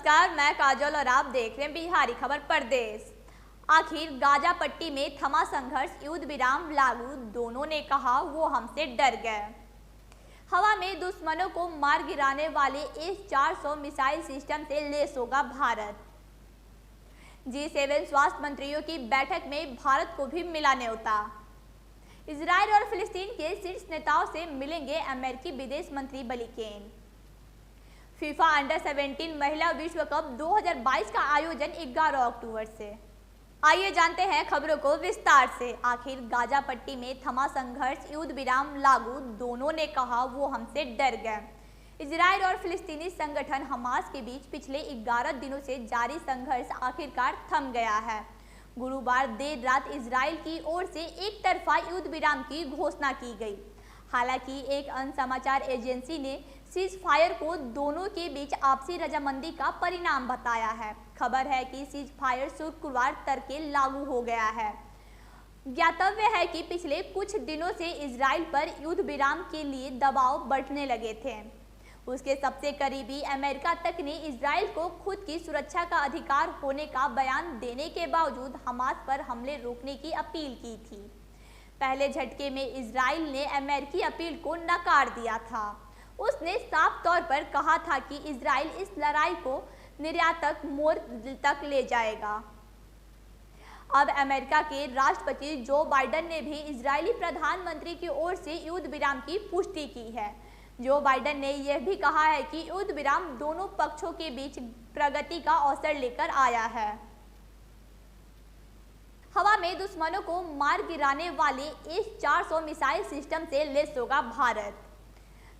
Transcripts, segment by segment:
नमस्कार, मैं काजल और आप देख रहे हैं बिहारी खबर परदेश। आखिर गाजा पट्टी में थमा संघर्ष, युद्ध विराम लागू, दोनों ने कहा वो हमसे डर गए। हवा में दुश्मनों को मार गिराने वाले S-400 मिसाइल सिस्टम से लैस होगा भारत। G7 स्वास्थ्य मंत्रियों की बैठक में भारत को भी मिला न्योता। इजराइल और फिलिस्तीन के शीर्ष नेताओं से मिलेंगे अमेरिकी विदेश मंत्री ब्लिंकेन। फीफा अंडर 17 महिला विश्व कप 2022 का आयोजन 11 अक्टूबर से। आइए जानते हैं खबरों को विस्तार से। आखिर गाजा पट्टी में थमा संघर्ष, युद्ध विराम लागू, दोनों ने कहा वो हमसे डर गए। इजराइल और फिलिस्तीनी संगठन हमास के बीच पिछले 11 दिनों से जारी संघर्ष आखिरकार थम गया है। गुरुवार देर रात इजराइल की ओर से एक तरफा युद्ध विराम की घोषणा की गई। हालांकि एक अन्य समाचार एजेंसी ने सीज फायर को दोनों के बीच आपसी रजामंदी का परिणाम बताया है। खबर है कि सीज फायर शुक्रवार तड़के लागू हो गया है। ज्ञातव्य है कि पिछले कुछ दिनों से इजराइल पर युद्ध विराम के लिए दबाव बढ़ने लगे थे। उसके सबसे करीबी अमेरिका तक ने इजराइल को खुद की सुरक्षा का अधिकार होने का बयान देने के बावजूद हमास पर हमले रोकने की अपील की थी। पहले झटके में इजराइल ने अमेरिकी अपील को नकार दिया था। उसने साफ तौर पर कहा था कि इजराइल इस लड़ाई को निर्णायक मोड़ तक ले जाएगा। अब अमेरिका के राष्ट्रपति जो बाइडेन ने भी इजरायली प्रधानमंत्री की ओर से युद्ध विराम की पुष्टि की है। जो बाइडेन ने यह भी कहा है कि युद्ध विराम दोनों पक्षों के बीच प्रगति का अवसर लेकर आया है। हवा में दुश्मनों को मार गिराने वाले S-400 मिसाइल सिस्टम से लैस होगा भारत।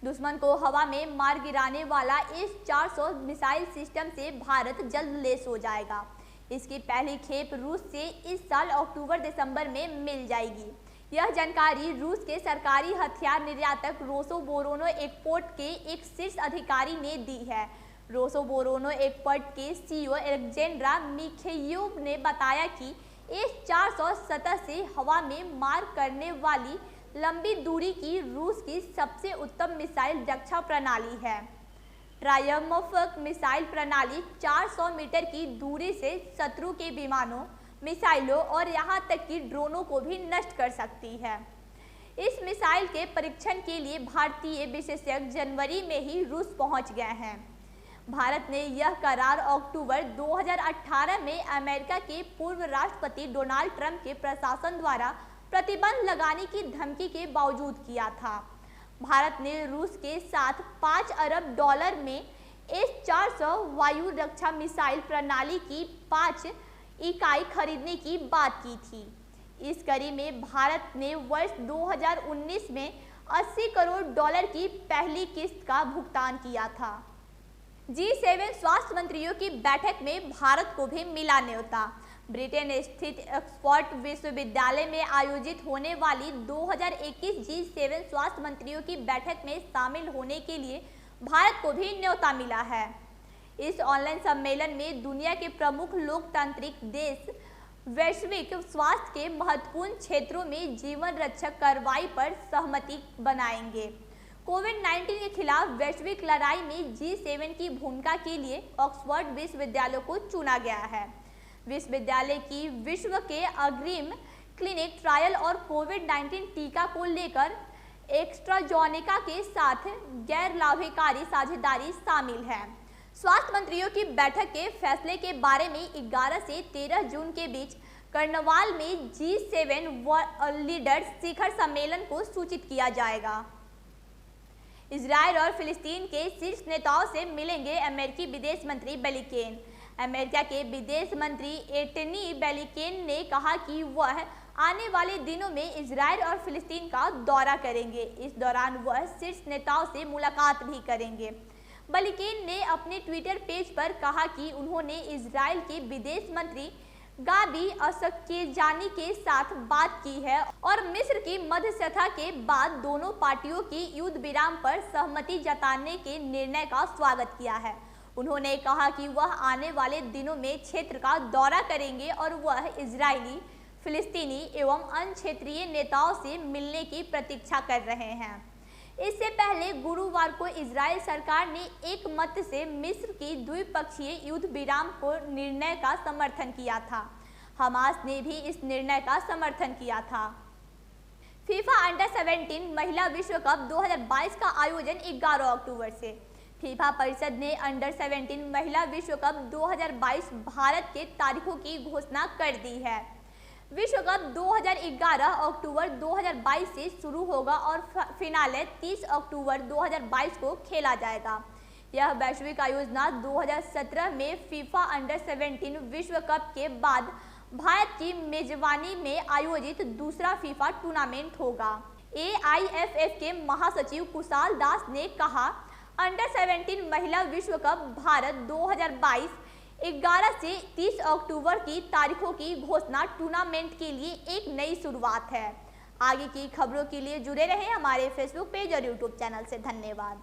दुश्मन को हवा में मार गिराने वाला S-400 मिसाइल सिस्टम से भारत जल्द लैस हो जाएगा। इसकी पहली खेप रूस से इस साल अक्टूबर-दिसंबर में मिल जाएगी। यह जानकारी रूस के सरकारी हथियार निर्यातक रोसोबोरोनो एक्सपोर्ट के एक शीर्ष अधिकारी ने दी है। रोसोबोरोनो एक्सपोर्ट के CEO एलेक्जेंड्रा मिखेयोव ने बताया कि S-400 सतह से हवा में मार करने वाली लंबी दूरी की रूस की सबसे उत्तम मिसाइल रक्षा प्रणाली है। ट्रायम्फ मिसाइल प्रणाली 400 मीटर की दूरी से शत्रु के विमानों, मिसाइलों और यहां तक कि ड्रोनों को भी नष्ट कर सकती है। इस मिसाइल के परीक्षण के लिए भारतीय विशेषज्ञ जनवरी में ही रूस पहुंच गए हैं। भारत ने यह करार अक्टूबर 2018 में अमेरिका के पूर्व राष्ट्रपति डोनाल्ड ट्रंप के प्रशासन द्वारा प्रतिबंध लगाने की धमकी के बावजूद किया था। भारत ने रूस के साथ $5 अरब में S-400 वायु रक्षा मिसाइल प्रणाली की 5 इकाई खरीदने की बात की थी। इस कड़ी में भारत ने वर्ष 2019 में $80 करोड़ की पहली किस्त का भुगतान किया था। G7 स्वास्थ्य मंत्रियों की बैठक में भारत को भी मिला न्योता। ब्रिटेन स्थित ऑक्सफोर्ड विश्वविद्यालय में आयोजित होने वाली 2021 G7 स्वास्थ्य मंत्रियों की बैठक में शामिल होने के लिए भारत को भी न्योता मिला है। इस ऑनलाइन सम्मेलन में दुनिया के प्रमुख लोकतांत्रिक देश वैश्विक स्वास्थ्य के महत्वपूर्ण क्षेत्रों में जीवन रक्षक कार्रवाई पर सहमति बनाएंगे। कोविड-19 के खिलाफ वैश्विक लड़ाई में G7 की भूमिका के लिए ऑक्सफोर्ड विश्वविद्यालय को चुना गया है। विश्वविद्यालय की विश्व के अग्रिम क्लिनिक ट्रायल और कोविड-19 टीका को लेकर एस्ट्राजेनेका के साथ गैर लाभकारी साझेदारी शामिल है। स्वास्थ्य मंत्रियों की बैठक के फैसले के बारे में 11 से 13 जून के बीच कर्नवाल में G7 लीडर्स शिखर सम्मेलन को सूचित किया जाएगा। इजराइल और फिलिस्तीन के शीर्ष नेताओं से मिलेंगे अमेरिकी विदेश मंत्री ब्लिंकेन। अमेरिका के विदेश मंत्री एंटनी ब्लिंकेन ने कहा कि वह आने वाले दिनों में इजराइल और फिलिस्तीन का दौरा करेंगे। इस दौरान वह शीर्ष नेताओं से मुलाकात भी करेंगे। ब्लिंकेन ने अपने ट्विटर पेज पर कहा कि उन्होंने इजराइल के विदेश मंत्री गाबी अशकेनाज़ी के साथ बात की है और मिस्र की मध्यस्थता के बाद दोनों पार्टियों की युद्ध विराम पर सहमति जताने के निर्णय का स्वागत किया है। उन्होंने कहा कि वह आने वाले दिनों में क्षेत्र का दौरा करेंगे और वह इजरायली, फिलिस्तीनी एवं अन्य क्षेत्रीय नेताओं से मिलने की प्रतीक्षा कर रहे हैं। इससे पहले गुरुवार को इजराइल सरकार ने एक मत से मिस्र की द्विपक्षीय युद्ध विराम को निर्णय का समर्थन किया था। हमास ने भी इस निर्णय का समर्थन किया था। फीफा अंडर 17 महिला विश्व कप 2022 का आयोजन 11 अक्टूबर से। फीफा परिषद ने अंडर 17 महिला विश्व कप 2022 भारत के तारीखों की घोषणा कर दी है। विश्व कप 2011 अक्टूबर 2022 से शुरू होगा और फिनाले 30 अक्टूबर 2022 को खेला जाएगा। यह वैश्विक आयोजना 2017 में फीफा अंडर 17 विश्व कप के बाद भारत की मेजबानी में आयोजित दूसरा फीफा टूर्नामेंट होगा। AIFF के महासचिव कुशाल दास ने कहा, अंडर 17 महिला विश्व कप भारत 2022 11 से 30 अक्टूबर की तारीखों की घोषणा टूर्नामेंट के लिए एक नई शुरुआत है। आगे की खबरों के लिए जुड़े रहें हमारे फेसबुक पेज और यूट्यूब चैनल से। धन्यवाद।